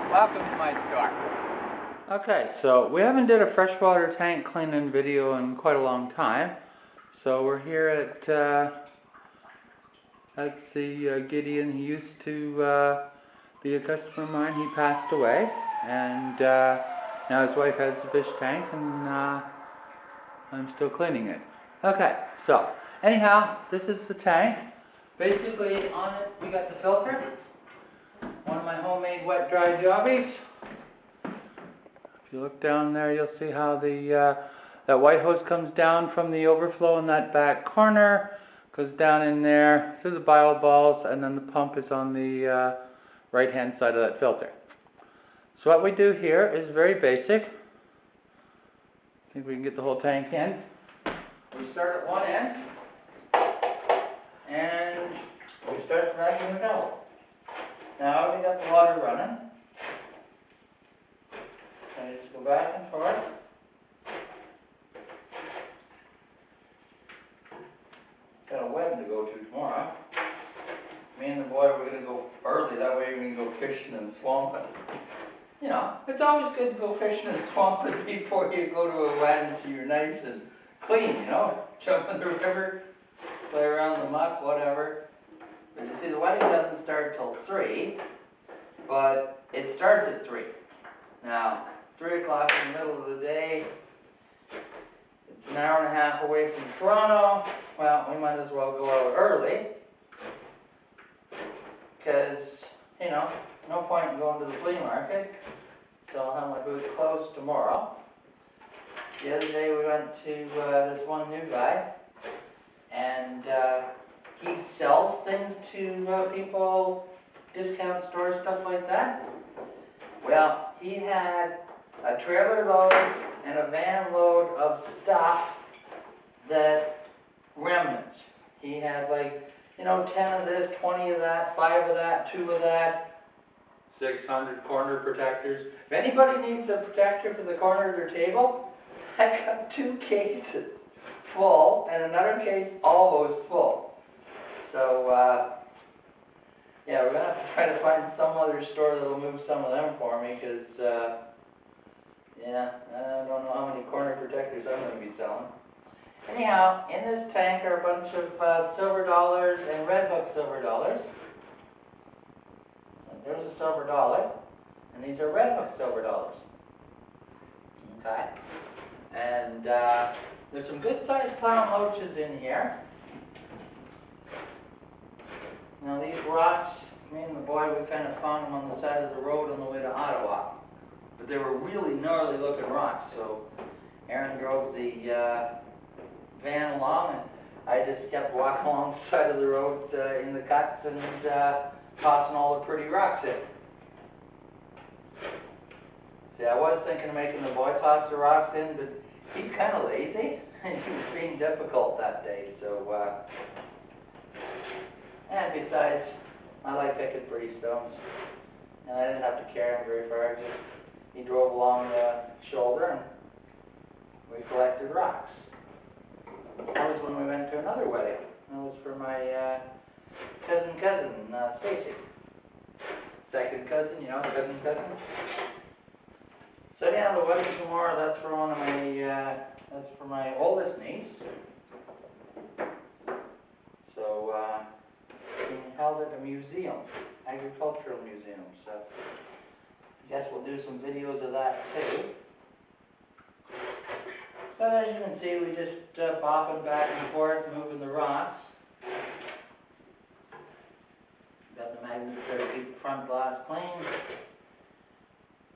Welcome to my store. Okay, so we haven't did a freshwater tank cleaning video in quite a long time. So we're here at that's the Gideon. He used to be a customer of mine. He passed away, and now his wife has the fish tank, and I'm still cleaning it. Okay, so anyhow, this is the tank. Basically, on it we got the filter, one of my homemade wet dry jobbies. If you look down there, you'll see how the that white hose comes down from the overflow in that back corner, goes down in there through the bio balls, and then the pump is on the right hand side of that filter. So what we do here is very basic. I think we can get the whole tank in. We start at one end, and we start dragging the nozzle. Now we got the water running. So you just go back and forth. Got a wedding to go to tomorrow. Me and the boy, we're going to go early, that way we can go fishing and swamping. You know, it's always good to go fishing and swamping before you go to a wedding so you're nice and clean, you know. Jump in the river, play around the muck, whatever. But you see, the wedding doesn't start till 3, but it starts at 3. Now, 3 o'clock in the middle of the day, it's an hour and a half away from Toronto. Well, we might as well go out early, because, you know, no point in going to the flea market, so I'll have my booth closed tomorrow. The other day we went to this one new guy, and he sells things to people, discount stores, stuff like that. Well, he had a trailer load and a van load of stuff that remnants. He had like, you know, 10 of this, 20 of that, 5 of that, 2 of that, 600 corner protectors. If anybody needs a protector for the corner of their table, I got 2 cases full and another case almost full. So, yeah, we're going to have to try to find some other store that'll move some of them for me, because, yeah, I don't know how many corner protectors I'm going to be selling. Anyhow, in this tank are a bunch of silver dollars and red hook silver dollars. There's a silver dollar, and these are red hook silver dollars. Okay, and there's some good sized clown loaches in here. Now these rocks, me and the boy, we kind of found them on the side of the road on the way to Ottawa. But they were really gnarly looking rocks, so Aaron drove the van along, and I just kept walking along the side of the road in the cuts and tossing all the pretty rocks in. See, I was thinking of making the boy toss the rocks in, but he's kind of lazy, and he was being difficult that day, so and besides, I like picking pretty stones, and I didn't have to carry him very far. Just he drove along the shoulder, and we collected rocks. That was when we went to another wedding. That was for my cousin, Stacy. Second cousin, you know, cousin. So anyhow, the wedding tomorrow, that's for one of my, that's for my oldest niece. So, being held at a museum, agricultural museum, so I guess we'll do some videos of that too. But as you can see, we just bopping back and forth, moving the rocks. Got the magnet there to keep the front glass clean.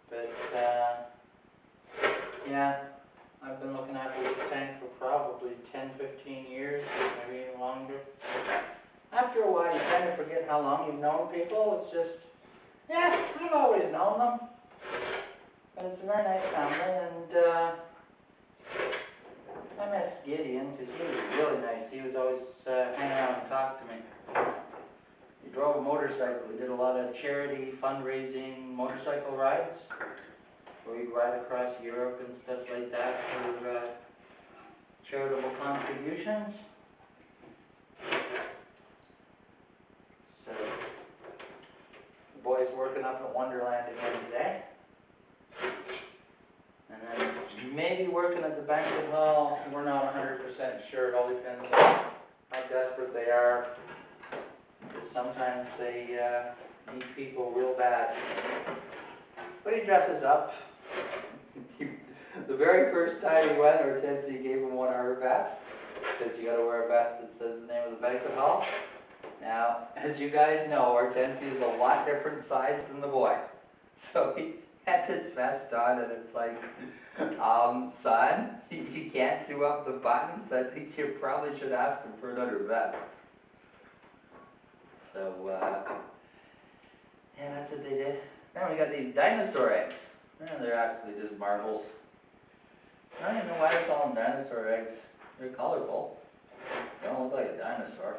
But, yeah, I've been looking after this tank for probably 10-15 years, maybe even longer. After a while, you kind of forget how long you've known people. It's just, yeah, I've always known them. But it's a very nice family, and I miss Gideon, because he was really nice. He was always hanging out and talking to me. He drove a motorcycle. We did a lot of charity, fundraising motorcycle rides, where we'd ride across Europe and stuff like that for charitable contributions. So, boys working up at Wonderland again today. And then maybe working at the banquet hall. We're not 100% sure. It all depends on how desperate they are. Sometimes they need people real bad. But he dresses up. The very first time he went, Hortensia gave him one of her vests, because you got to wear a vest that says the name of the banquet hall. Now, as you guys know, Hortensia is a lot different size than the boy. So he had this vest on, and it's like, son, you can't do up the buttons. I think you probably should ask him for another vest. So, yeah, that's what they did. Now we got these dinosaur eggs. They're actually just marbles. I don't even know why they call them dinosaur eggs. They're colorful. They don't look like a dinosaur.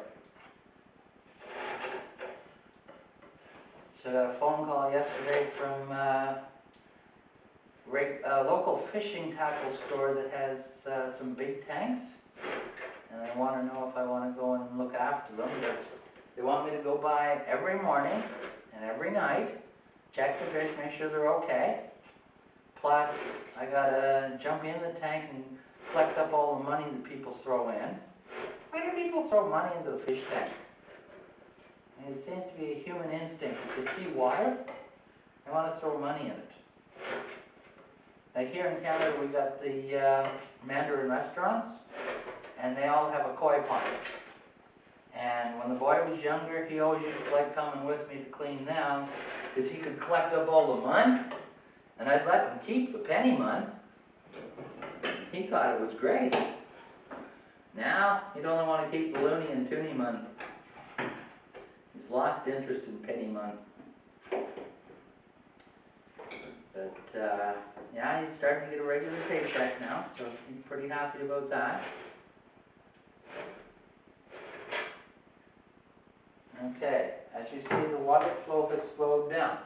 So I got a phone call yesterday from a local fishing tackle store that has some big tanks. And they want to know if I want to go and look after them. But they want me to go by every morning and every night, check the fish, make sure they're okay. Plus, I gotta jump in the tank and collect up all the money that people throw in. Why do people throw money into the fish tank? I mean, it seems to be a human instinct. If they see water, they want to throw money in it. Now here in Canada, we got the Mandarin restaurants, and they all have a koi pond. And when the boy was younger, he always used to like coming with me to clean them, because he could collect up all the mud, and I'd let him keep the penny mud. He thought it was great. Now, he'd only want to keep the loony and toonie mud. He's lost interest in penny mud. But, yeah, he's starting to get a regular paycheck now, so he's pretty happy about that. Okay, as you see, the water flow has slowed down.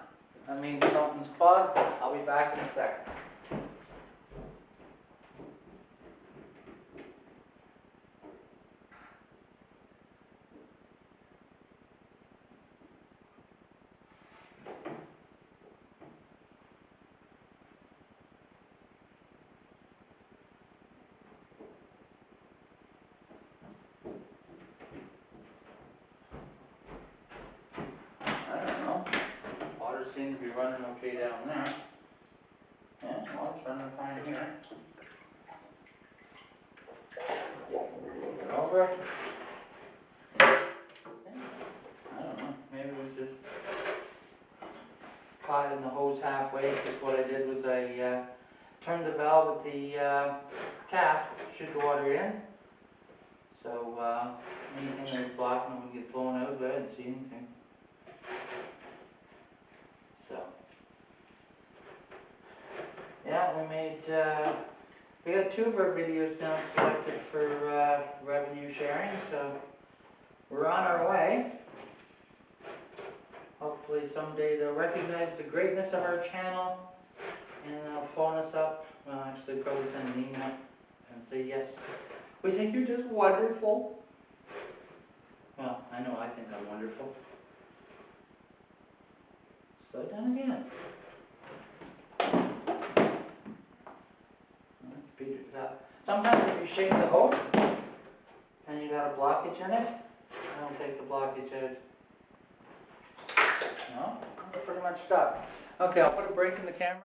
That means something's clogged. I'll be back in a second. I don't know. Water seems to be running okay down there. Yeah, water's running fine here. Over. Yeah, I don't know. Maybe it was just caught in the hose halfway, because what I did was I turned the valve at the tap, shoot the water in. So anything that was blocking would get blown out, but I didn't see anything. So, yeah, we got 2 of our videos now selected for revenue sharing, so we're on our way. Hopefully someday they'll recognize the greatness of our channel and they'll phone us up. Well, actually probably send an email and say, yes, we think you're just wonderful. Well, I know I think I'm wonderful. Slow down again. Let's speed it up. Sometimes if you shake the hose and you got a blockage in it, I don't take the blockage out. No, pretty much stopped. Okay, I'll put a break in the camera.